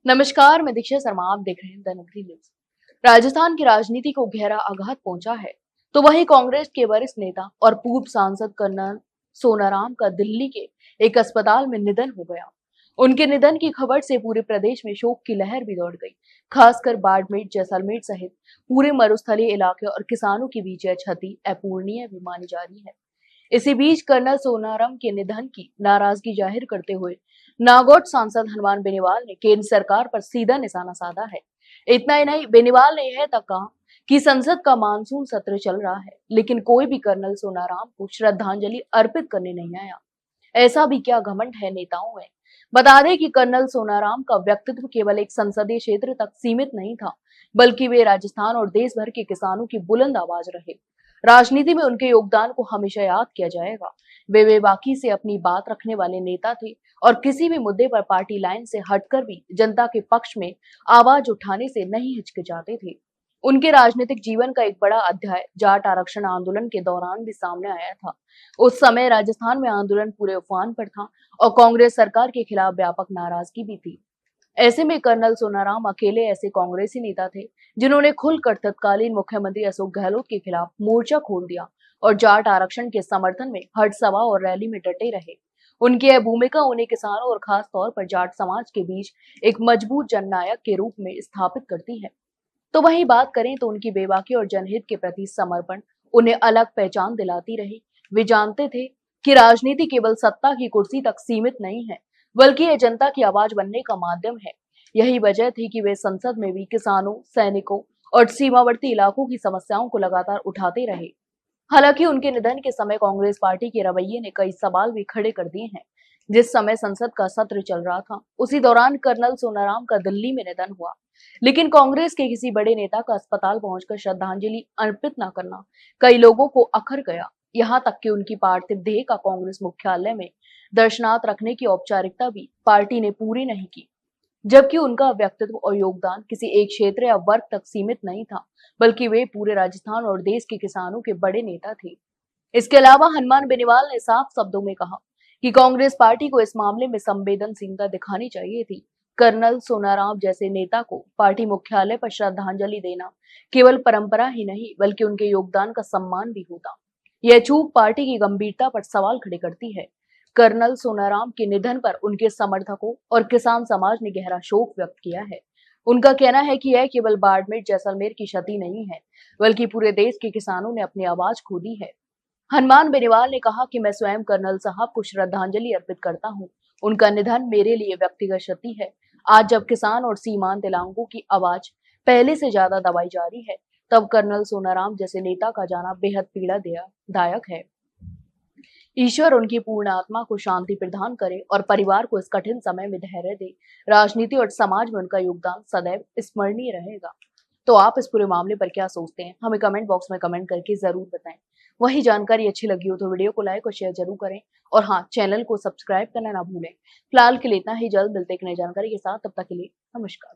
नमस्कार, मैं दीक्षा शर्मा। आप देख रहे हैं द नगरी न्यूज। राजस्थान की राजनीति को गहरा आघात पहुंचा है, तो वहीं कांग्रेस के वरिष्ठ नेता और पूर्व सांसद कर्नल सोनाराम का दिल्ली के एक अस्पताल में निधन हो गया। उनके निधन की खबर से पूरे प्रदेश में शोक की लहर भी दौड़ गई। खासकर बाड़मेर, जैसलमेर सहित पूरे मरुस्थलीय इलाके और किसानों के बीच यह क्षति अपूरणीय भी मानी जा रही है। इसी बीच कर्नल सोनाराम के निधन की नाराजगी जाहिर करते हुए नागौर सांसद हनुमान बेनीवाल ने केंद्र सरकार पर सीधा निशाना साधा है। इतना ही नहीं, बेनीवाल ने यह तक कहा कि संसद का मानसून सत्र चल रहा है, लेकिन कोई भी कर्नल सोनाराम को श्रद्धांजलि अर्पित करने नहीं आया। ऐसा भी क्या घमंड है नेताओं में। बता दें कि कर्नल सोनाराम का व्यक्तित्व केवल एक संसदीय क्षेत्र तक सीमित नहीं था, बल्कि वे राजस्थान और देश भर के किसानों की बुलंद आवाज रहे। राजनीति में उनके योगदान को हमेशा याद किया जाएगा। वे बेबाकी से अपनी बात रखने वाले नेता थे और किसी भी मुद्दे पर पार्टी लाइन से हटकर भी जनता के पक्ष में आवाज उठाने से नहीं हिचकिचाते थे। उनके राजनीतिक जीवन का एक बड़ा अध्याय जाट आरक्षण आंदोलन के दौरान भी सामने आया था। उस समय राजस्थान में आंदोलन पूरे उफान पर था और कांग्रेस सरकार के खिलाफ व्यापक नाराजगी भी थी। ऐसे में कर्नल सोनाराम अकेले ऐसे कांग्रेसी नेता थे जिन्होंने खुलकर तत्कालीन मुख्यमंत्री अशोक गहलोत के खिलाफ मोर्चा खोल दिया और जाट आरक्षण के समर्थन में हर सभा और रैली में डटे रहे। उनकी यह भूमिका उन्हें किसानों और खास तौर पर जाट समाज के बीच एक मजबूत जननायक के रूप में स्थापित करती है। तो वहीं बात करें तो उनकी बेबाकी और जनहित के प्रति समर्पण उन्हें अलग पहचान दिलाती रही। वे जानते थे कि राजनीति केवल सत्ता की कुर्सी तक सीमित नहीं है, बल्कि ये जनता की आवाज बनने का माध्यम है। यही वजह थी कि वे संसद में भी किसानों, सैनिकों और सीमावर्ती इलाकों की समस्याओं को लगातार उठाते रहे। हालांकि उनके निधन के समय कांग्रेस पार्टी के रवैये ने कई सवाल भी खड़े कर दिए हैं। जिस समय संसद का सत्र चल रहा था, उसी दौरान कर्नल सोनाराम का दिल्ली में निधन हुआ, लेकिन कांग्रेस के किसी बड़े नेता का अस्पताल पहुंचकर श्रद्धांजलि अर्पित न करना कई लोगों को अखर गया। यहाँ तक कि उनकी पार्थिव देह का कांग्रेस मुख्यालय में दर्शनार्थ रखने की औपचारिकता भी पार्टी ने पूरी नहीं की। जबकि उनका व्यक्तित्व और योगदान किसी एक क्षेत्र या वर्ग तक सीमित नहीं था, बल्कि वे पूरे राजस्थान और देश के किसानों के बड़े नेता थे। इसके अलावा हनुमान बेनीवाल ने साफ शब्दों में कहा कि कांग्रेस पार्टी को इस मामले में संवेदनशीलता दिखानी चाहिए थी। कर्नल सोनाराम जैसे नेता को पार्टी मुख्यालय पर श्रद्धांजलि देना केवल परंपरा ही नहीं, बल्कि उनके योगदान का सम्मान भी होता। यह चूक पार्टी की गंभीरता पर सवाल खड़े करती है। कर्नल सोनाराम के निधन पर उनके समर्थकों और किसान समाज ने गहरा शोक व्यक्त किया है। उनका कहना है कि यह केवल बाड़मेर, जैसलमेर की क्षति नहीं है, बल्कि पूरे देश के किसानों ने अपनी आवाज खो दी है। हनुमान बेनीवाल ने कहा कि मैं स्वयं कर्नल साहब को श्रद्धांजलि अर्पित करता हूं। उनका निधन मेरे लिए व्यक्तिगत क्षति है। आज जब किसान और सीमांत इलाकों की आवाज पहले से ज्यादा दबाई जा रही है, तब कर्नल सोनाराम जैसे नेता का जाना बेहद पीड़ादायक है। ईश्वर उनकी पूर्ण आत्मा को शांति प्रदान करे और परिवार को इस कठिन समय में धैर्य दे। राजनीति और समाज में उनका योगदान सदैव स्मरणीय रहेगा। तो आप इस पूरे मामले पर क्या सोचते हैं, हमें कमेंट बॉक्स में कमेंट करके जरूर बताएं। वही जानकारी अच्छी लगी हो तो वीडियो को लाइक और शेयर जरूर करें, और हाँ, चैनल को सब्सक्राइब करना ना भूलें। फिलहाल के लिए इतना ही। जल्द मिलते एक नई जानकारी के साथ, तब तक के लिए नमस्कार।